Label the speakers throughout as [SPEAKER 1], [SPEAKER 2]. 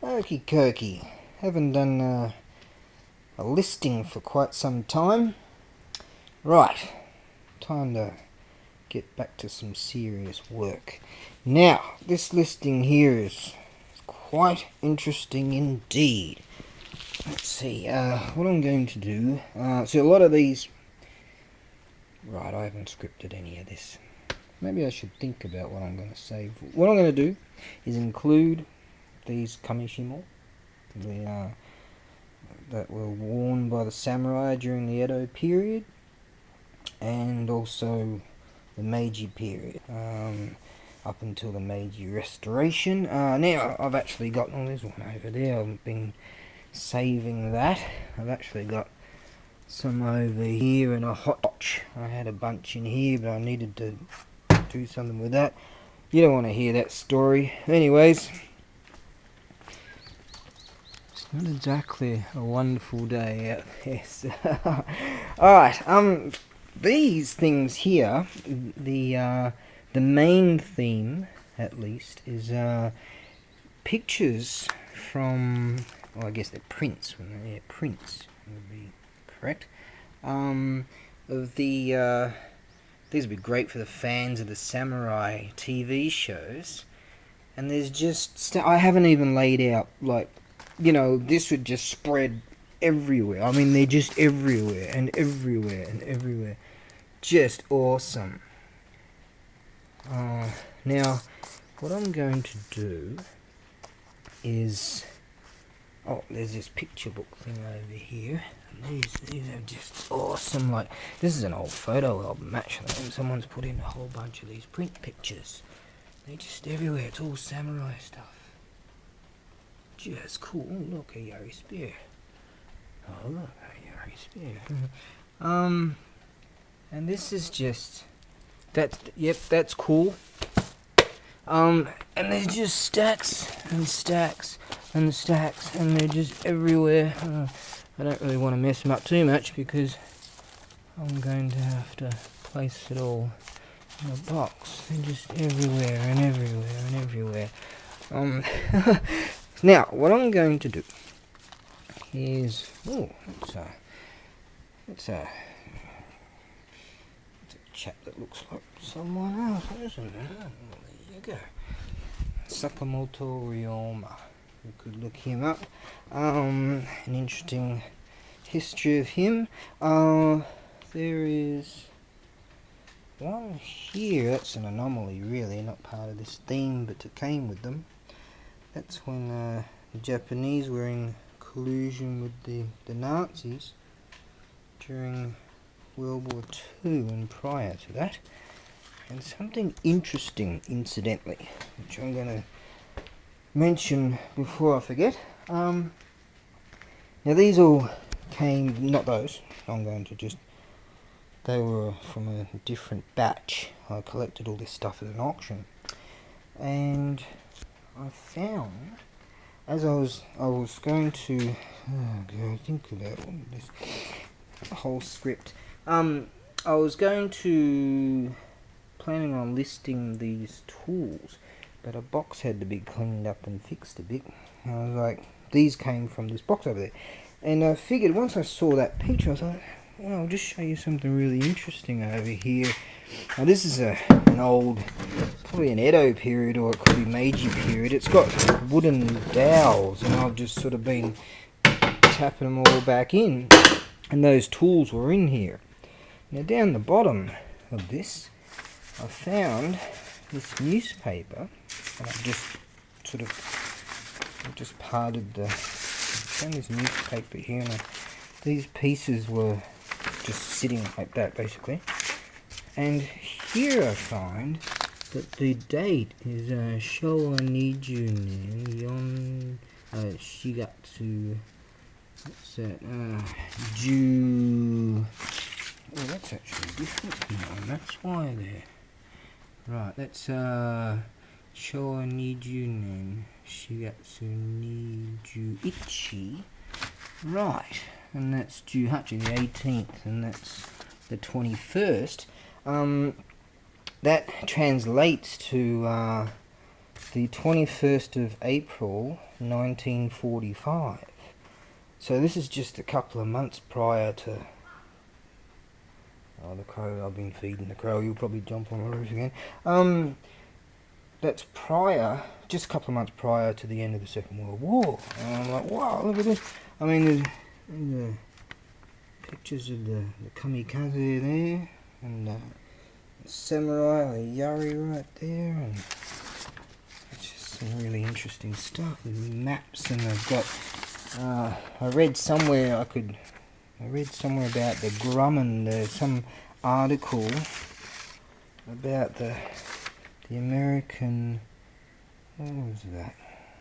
[SPEAKER 1] Okie dokie. Haven't done a listing for quite some time. Right, time to get back to some serious work. Now, this listing here is quite interesting indeed. Let's see, what I'm going to do, so a lot of these, right, I haven't scripted any of this. Maybe I should think about what I'm going to say. What I'm going to do is include these Kamishimo, that were worn by the samurai during the Edo period, and also the Meiji period, up until the Meiji Restoration. Now, I've actually got, oh, there's one over there, I've been saving that. I've actually got some over here in a hot watch. I had a bunch in here, but I needed to do something with that. You don't want to hear that story. Anyways, it's not exactly a wonderful day out there. So alright, these things here, the main theme, at least, is pictures from, well, I guess they're prints, prints would be correct, of the, these would be great for the fans of the samurai TV shows, and there's just, I haven't even laid out, like, you know, this would just spread everywhere. I mean, they're just everywhere, and everywhere, and everywhere. Just awesome. Now, what I'm going to do is, oh, there's this picture book thing over here. And these are just awesome. Like, this is an old photo album, actually. Someone's put in a whole bunch of these print pictures. They're just everywhere. It's all samurai stuff. Just cool. Oh, look, a Yari spear. Oh, look, a Yari spear. And this is just, that's cool. And there's just stacks and stacks and stacks, and they're just everywhere. I don't really want to mess them up too much because I'm going to have to place it all in a box. They're just everywhere and everywhere and everywhere. Now, what I'm going to do is, oh, it's a chap that looks like someone else, isn't it? Oh, there you go. Sakamoto Ryoma. You could look him up. An interesting history of him. There is one here. That's an anomaly, really, not part of this theme, but it came with them. That's when the Japanese were in collusion with the Nazis during World War II and prior to that. And something interesting, incidentally, which I'm going to mention before I forget. Now these all came, not those, I'm going to just, they were from a different batch. I collected all this stuff at an auction, and I found, as I was going to, oh God, think about this whole script. I was planning on listing these tools, but a box had to be cleaned up and fixed a bit. And I was like, these came from this box over there. And I figured once I saw that picture, I was like, well, I'll just show you something really interesting over here. Now this is an old, probably an Edo period, or it could be Meiji period. It's got wooden dowels, and I've just sort of been tapping them all back in. And those tools were in here. Now down the bottom of this, I found this newspaper, and I've just parted the, I found this newspaper here, and these pieces were just sitting like that, basically. And here I find that the date is Showa Nijun Shigatsu. What's that? Oh, that's actually different. No, that's why there. Right, that's Showa Nijun Shigatsu Nijuichi. Right, and that's Juhachi, the 18th, and that's the 21st. That translates to the 21st of April 1945. So this is just a couple of months prior to... Oh, the crow, I've been feeding the crow, you'll probably jump on the roof again. That's prior, just a couple of months prior to the end of the Second World War. And I'm like, wow, look at this. I mean, there's the pictures of the kamikaze there, and the samurai, the yari right there, and it's just some really interesting stuff. There's maps, and I've got, I read somewhere about the Grumman. There's some article about the American, what was that?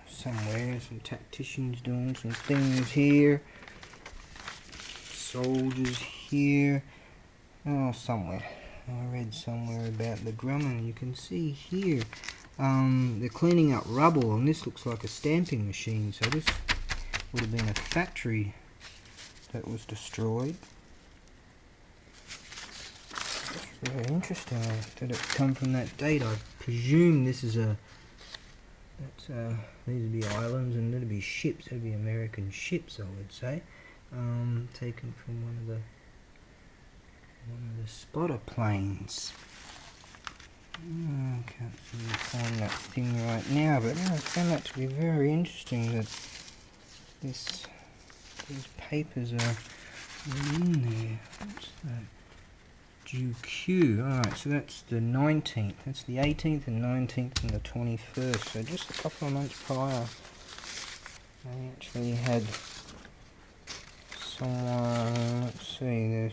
[SPEAKER 1] Somewhere, some tacticians doing some things here. Soldiers here. Oh, somewhere. I read somewhere about the Grumman. You can see here, they're cleaning up rubble, and this looks like a stamping machine. So this would have been a factory that was destroyed. Very interesting that it come from that date. I presume this is these would be islands, and that'd be ships. That'd be American ships, I would say, taken from one of the spotter planes. I can't seem to find that thing right now, but I found that to be very interesting that these papers are in there. What's that? GQ. Alright, so that's the 19th. That's the 18th and 19th and the 21st. So just a couple of months prior, I actually had someone, let's see,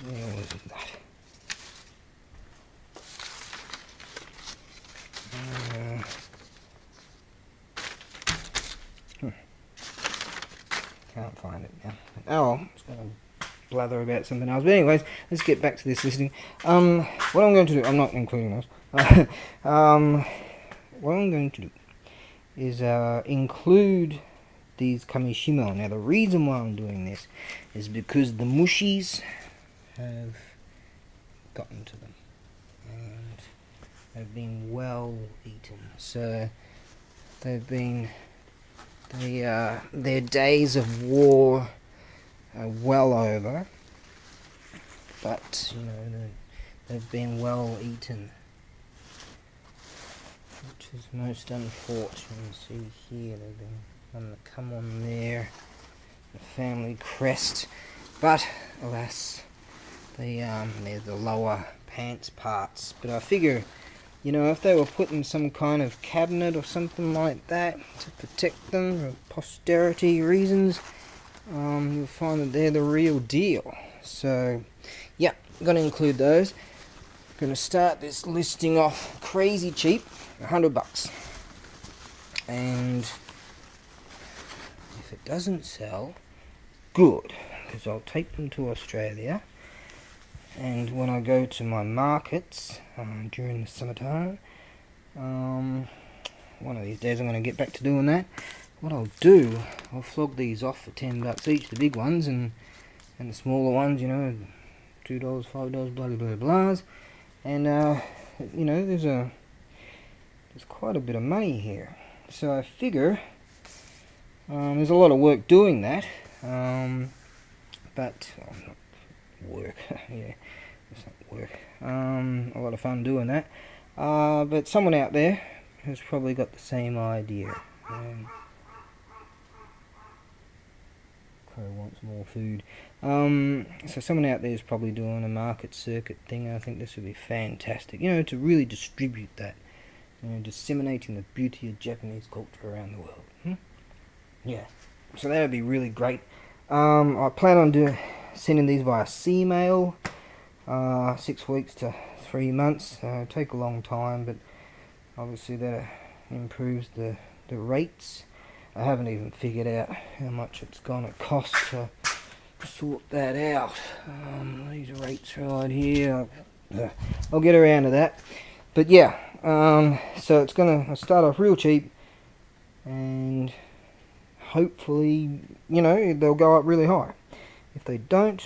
[SPEAKER 1] where was that? Can't find it now. Oh, it's going to blather about something else. But anyways, let's get back to this listing. What I'm going to do, I'm not including those. What I'm going to do is include these Kamishimo. Now the reason why I'm doing this is because the mushies have gotten to them and they've been well eaten. So they've been their days of war are well over, but you know they've been well eaten, which is most unfortunate. See here, they've been on the come on there, the family crest, but alas, they're the lower pants parts. But I figure, you know, if they were put in some kind of cabinet or something like that to protect them for posterity reasons, you'll find that they're the real deal. So, yeah, going to include those. Going to start this listing off crazy cheap, $100. And if it doesn't sell, good, because I'll take them to Australia. And when I go to my markets during the summertime, one of these days I'm going to get back to doing that. What I'll do, I'll flog these off for $10 each, the big ones, and the smaller ones, you know, $2, $5, blah blah blah blahs. And you know, there's quite a bit of money here. So I figure there's a lot of work doing that, but not work. Yeah, it's not work. A lot of fun doing that. But someone out there has probably got the same idea. Crow wants more food. So someone out there is probably doing a market circuit thing. I think this would be fantastic. You know, to really distribute that. You know, disseminating the beauty of Japanese culture around the world. Yeah. So that would be really great. I plan on sending these via sea mail. 6 weeks to 3 months. Take a long time, but obviously that improves the rates. I haven't even figured out how much it's gonna cost to sort that out. These rates right here, I'll get around to that. But yeah, so it's gonna start off real cheap, and hopefully, you know, they'll go up really high. If they don't,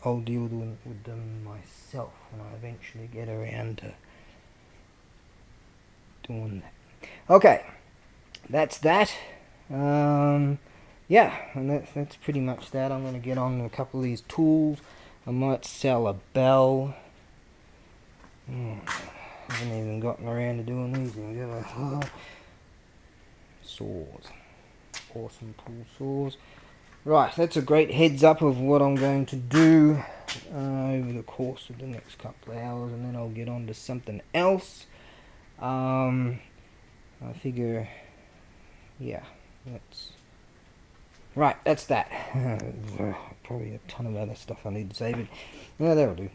[SPEAKER 1] I'll deal with them myself when I eventually get around to doing that. Okay, that's that. Yeah, and that's pretty much that. I'm gonna get on a couple of these tools. I might sell a bell. I haven't even gotten around to doing these things, have I? Saws. Awesome pool saws. Right, that's a great heads up of what I'm going to do over the course of the next couple of hours, and then I'll get on to something else. I figure, yeah, that's right. That's that. Probably a ton of other stuff I need to say, but yeah, that'll do.